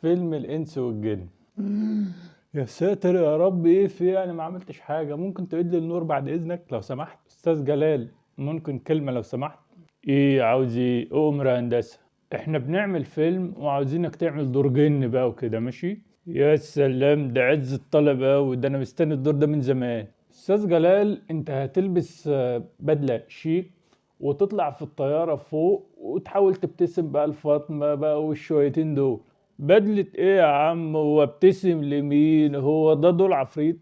فيلم الإنس والجن. يا ساتر يا رب، ايه في؟ انا ما عملتش حاجة. ممكن تقول لي النور بعد اذنك لو سمحت؟ استاذ جلال، ممكن كلمة لو سمحت؟ ايه عاوز ايه؟ أمر يا هندسة. احنا بنعمل فيلم وعاوزينك تعمل دور جن بقى وكده، ماشي؟ يا سلام، ده عز الطلب اوي، ده انا مستني الدور ده من زمان. استاذ جلال، انت هتلبس بدلة شيك وتطلع في الطيارة فوق وتحاول تبتسم بقى لفاطمة بقى والشويتين دول. بدلة ايه يا عم؟ هو ابتسم لمين؟ هو ده دور عفريت؟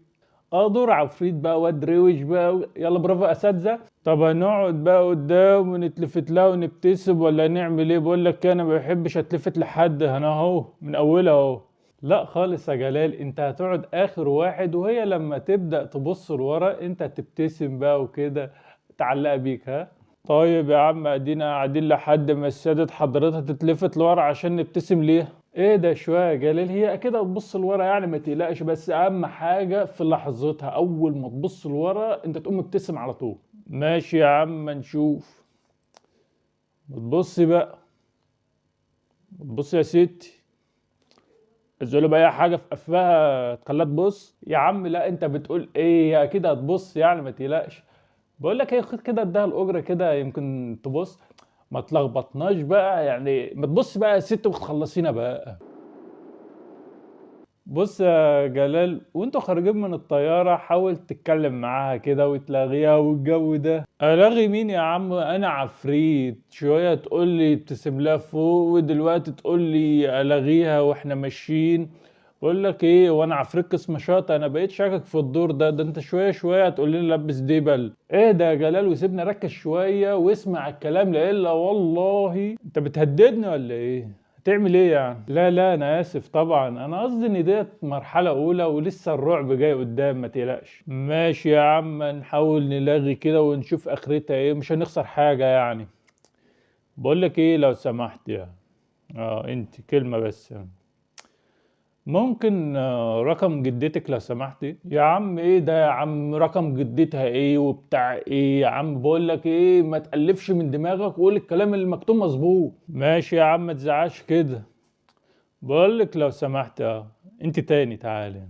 اه دور عفريت بقى، واد روش بقى. يلا برافو اساتذة. طب هنقعد بقى قدام ونتلفت لها ونبتسم ولا نعمل ايه؟ بقول لك انا ما بحبش اتلفت لحد، انا اهو من اولها اهو. لا خالص يا جلال، انت هتقعد اخر واحد، وهي لما تبدأ تبص لورا انت تبتسم بقى وكده تعلق بيك، ها؟ طيب يا عم، ادينا قاعدين لحد ما السادة حضرتها تتلفت لورا عشان نبتسم ليها. ايه ده شوية يا جلال، هي اكيد هتبص لورا يعني، ما تقلقش. بس اهم حاجة في لحظتها اول ما تبص لورا انت تقوم مبتسم على طول. ماشي يا عم نشوف. بتبصي بقى، بتبصي يا ستي. الزول بقى اي حاجة في قفاها تخليها تبص يا عم؟ لا انت بتقول ايه؟ هي اكيد هتبص يعني، ما تقلقش. بقول لك ايه، خد كده اديها الاجره كده يمكن تبص. ما تلخبطناش بقى يعني، ما تبص بقى يا ست وتخلصينا بقى. بص يا جلال، وانتوا خارجين من الطيارة حاول تتكلم معاها كده وتلاغيها، والجو ده الاغي مين يا عم؟ انا عفريت. شوية تقول لي ابتسم لها فوق، ودلوقتي تقول لي الاغيها واحنا ماشيين. بقول لك ايه، وانا عفريت قسم شاطئ؟ انا بقيت شاكك في الدور ده انت شوية شوية هتقول لي لبس دبل. ايه ده يا جلال؟ وسيبني ركز شوية واسمع الكلام، لإلا والله انت بتهددني ولا ايه؟ هتعمل ايه يعني؟ لا لا انا اسف طبعا، انا قصدي ان ديت مرحلة اولى ولسه الرعب جاي قدام، ما تقلقش. ماشي يا عم، نحاول نلاغي كده ونشوف اخرتها ايه، مش هنخسر حاجة يعني. بقول لك ايه لو سمحت يعني، انت كلمة بس يعني. ممكن رقم جدتك لو سمحتي؟ يا عم ايه ده يا عم؟ رقم جدتها ايه وبتاع ايه يا عم؟ بقول لك ايه، ما تألفش من دماغك وقول الكلام اللي مكتوب مظبوط. ماشي يا عم، ما تزعلش كده. بقول لك لو سمحت، انت تاني تعالى.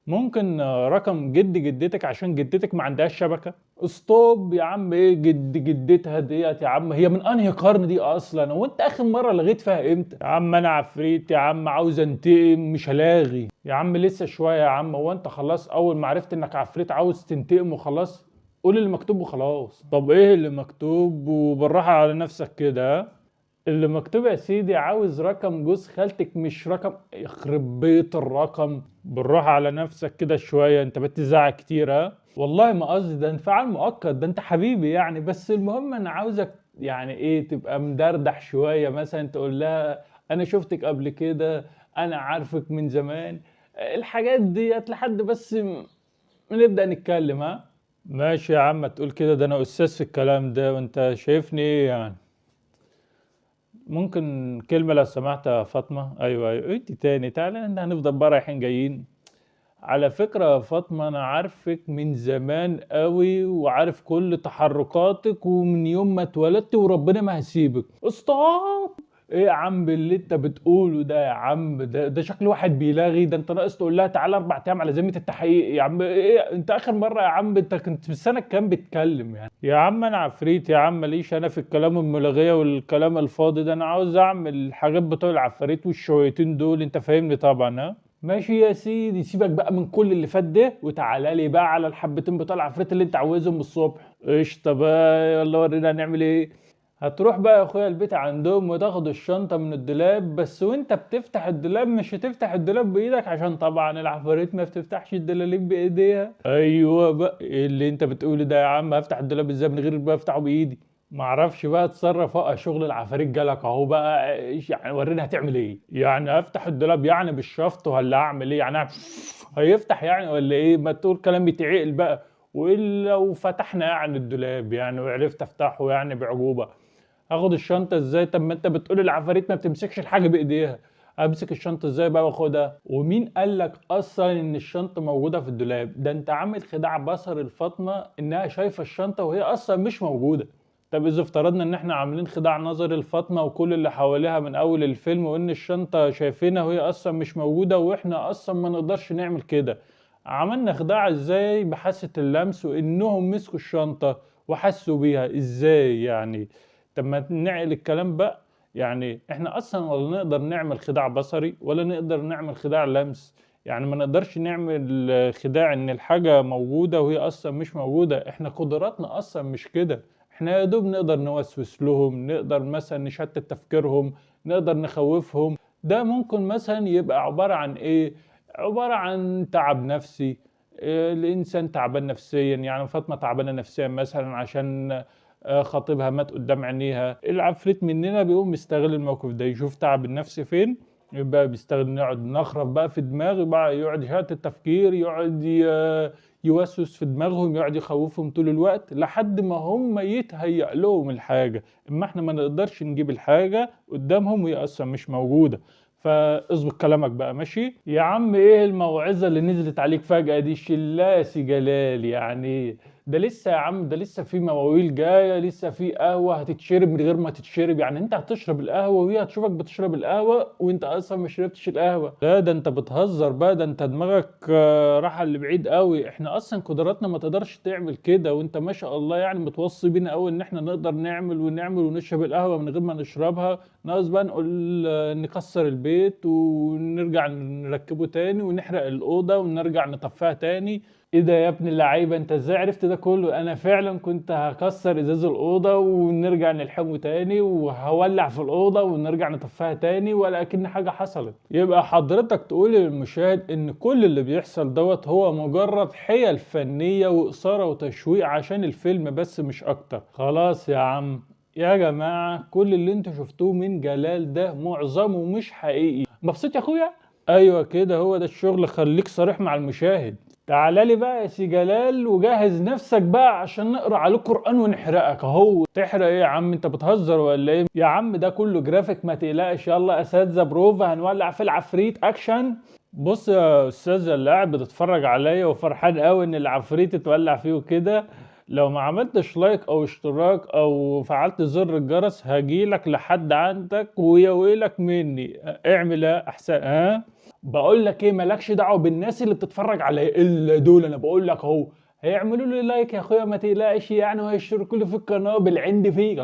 ممكن رقم جدتك عشان جدتك ما عندهاش شبكة. اسطوب يا عم، ايه جدتها ديت يا عم؟ هي من انهي قرن دي اصلا؟ وانت اخر مرة لغيت فيها امتى؟ يا عم انا عفريت يا عم، عاوز انتقم مش هلاغي. يا عم لسه شوية يا عم، هو انت خلاص اول ما عرفت انك عفريت عاوز تنتقم وخلاص؟ قول اللي مكتوب وخلاص. طب ايه اللي مكتوب؟ وبالراحة على نفسك كده، اللي مكتوب يا سيدي عاوز رقم جوز خالتك، مش رقم. يخرب بيت الرقم. بالراحة على نفسك كده شوية، انت بتزعق كتير، ها؟ والله ما قصدي، ده انفعال مؤقت، ده انت حبيبي يعني. بس المهم انا عاوزك يعني ايه، تبقى مدردح شوية. مثلا تقول لها انا شفتك قبل كده، انا عارفك من زمان، الحاجات ديت لحد بس نبدأ نتكلم، ها؟ ماشي يا عم تقول كده، ده انا استاذ في الكلام ده، وانت شايفني ايه يعني؟ ممكن كلمة لو سمحت يا فاطمة؟ أيوة أيوة، أنت تاني تعالى، إحنا هنفضل بقى رايحين جايين. على فكرة يا فاطمة، أنا عارفك من زمان قوي وعارف كل تحركاتك، ومن يوم ما اتولدت وربنا ما هسيبك. استوب. ايه يا عم اللي انت بتقوله ده يا عم؟ ده شكل واحد بيلاغي. ده انت ناقص تقول لها تعالى 4 ايام على ذمة التحقيق يا عم. ايه انت اخر مرة يا عم انت كنت في السنة كام بتكلم يعني؟ يا عم انا عفريت يا عم، ماليش انا في الكلام الملغية والكلام الفاضي ده. انا عاوز اعمل الحاجات بتوع العفاريت والشويتين دول، انت فاهمني طبعا، ها؟ ماشي يا سيدي، سيبك بقى من كل اللي فات ده وتعالى لي بقى على الحبتين بتوع العفريت اللي انت عاوزهم الصبح. قشطه بقى، يلا ورينا هنعمل ايه. هتروح بقى يا اخويا البيت عندهم وتاخد الشنطه من الدولاب، بس وانت بتفتح الدولاب مش هتفتح الدولاب بايدك، عشان طبعا العفاريت ما بتفتحش الدلاليب بايديها. ايوه بقى، ايه اللي انت بتقوله ده يا عم؟ هفتح الدولاب ازاي من غير بقى افتحه بايدي؟ معرفش بقى، اتصرف بقى. شغل العفاريت جالك اهو بقى، ايش يعني؟ ورينا هتعمل ايه يعني. افتح الدولاب يعني بالشفط ولا اعمل ايه يعني؟ هيفتح يعني ولا ايه؟ ما تقول كلام يتعقل بقى. والا لو فتحنا يعني الدولاب يعني وعرفت افتحه يعني بعجوبة، اخد الشنطة ازاي؟ طب ما انت بتقول العفاريت ما بتمسكش الحاجة بايديها، امسك الشنطة ازاي بقى واخدها؟ ومين قال لك اصلا ان الشنطة موجودة في الدولاب؟ ده انت عامل خداع بصر الفاطمة انها شايفة الشنطة وهي اصلا مش موجودة. طب اذا افترضنا ان احنا عاملين خداع نظري لفاطمة وكل اللي حواليها من اول الفيلم، وان الشنطة شايفينها وهي اصلا مش موجودة، واحنا اصلا ما نقدرش نعمل كده، عملنا خداع ازاي بحاسة اللمس وانهم مسكوا الشنطة وحسوا بيها ازاي يعني؟ طب ما نعقل الكلام بقى. يعني احنا اصلا ولا نقدر نعمل خداع بصري ولا نقدر نعمل خداع لمس. يعني ما نقدرش نعمل خداع ان الحاجة موجودة وهي اصلا مش موجودة. احنا قدراتنا اصلا مش كده. احنا يا دوب نقدر نوسوس لهم، نقدر مثلا نشتت تفكيرهم، نقدر نخوفهم. ده ممكن مثلا يبقى عبارة عن ايه؟ عبارة عن تعب نفسي. الانسان تعبان نفسيا، يعني فاطمة تعبانة نفسيا مثلا عشان خطيبها مات قدام عينيها. العفريت مننا بيقوم يستغل الموقف ده، يشوف تعب النفس فين، يبقى بيستخدم، يقعد نخرب بقى في دماغه بقى، يقعد يشتت التفكير، يقعد يوسوس في دماغهم، يقعد يخوفهم طول الوقت لحد ما هم يتهيأ لهم الحاجة. اما احنا ما نقدرش نجيب الحاجة قدامهم وهي اصلا مش موجودة. فاظبط كلامك بقى ماشي يا عم. ايه الموعظة اللي نزلت عليك فجأة دي؟ شلاسي جلال يعني. ده لسه يا عم، ده لسه في مواويل جاية، لسه في قهوة هتتشرب من غير ما تتشرب. يعني انت هتشرب القهوة وهي هتشوفك بتشرب القهوة وانت اصلا ما شربتش القهوة؟ لا ده انت بتهزر بقى، ده انت دماغك راحة اللي بعيد قوي. احنا اصلا قدراتنا ما تقدرش تعمل كده، وانت ما شاء الله يعني متوصي بينا قوي ان احنا نقدر نعمل ونعمل ونشرب القهوة من غير ما نشربها. ناقص بقى نقول نكسر البيت ونرجع نركبه تاني ونحرق الأوضة ونرجع نطفيها تاني. ايه ده يا ابن اللعيبه، انت ازاي عرفت ده كله؟ انا فعلا كنت هكسر ازاز الاوضه ونرجع نلحمه تاني، وهولع في الاوضه ونرجع نطفيها تاني، ولا اكن حاجه حصلت. يبقى حضرتك تقول للمشاهد ان كل اللي بيحصل دوت هو مجرد حيل فنيه واثاره وتشويق عشان الفيلم بس، مش اكتر. خلاص يا عم. يا جماعه كل اللي انتوا شفتوه من جلال ده معظمه مش حقيقي. مبسوط يا اخويا؟ ايوه كده، هو ده الشغل. خليك صريح مع المشاهد. تعالى لي بقى يا سي جلال وجهز نفسك بقى عشان نقرا عليك قرآن ونحرقك اهو. تحرق ايه يا عم؟ انت بتهزر ولا ايه يا عم؟ ده كله جرافيك ما تقلقش. يلا اساتذه بروفا، هنولع في العفريت اكشن. بص يا استاذ اللي قاعد بتتفرج عليا وفرحان قوي ان العفريت اتولع فيه وكده، لو ما عملتش لايك او اشتراك او فعلت زر الجرس هجيلك لحد عندك ويا ويلك مني. اعمل ايه احسن؟ ها بقول لك ايه، مالكش دعوه بالناس اللي بتتفرج عليا الا دول. انا بقول لك اهو، هيعملوا لي لايك يا اخويا ما تقلقش يعني، وهيشتركوا لي في القناه بالعند فيك.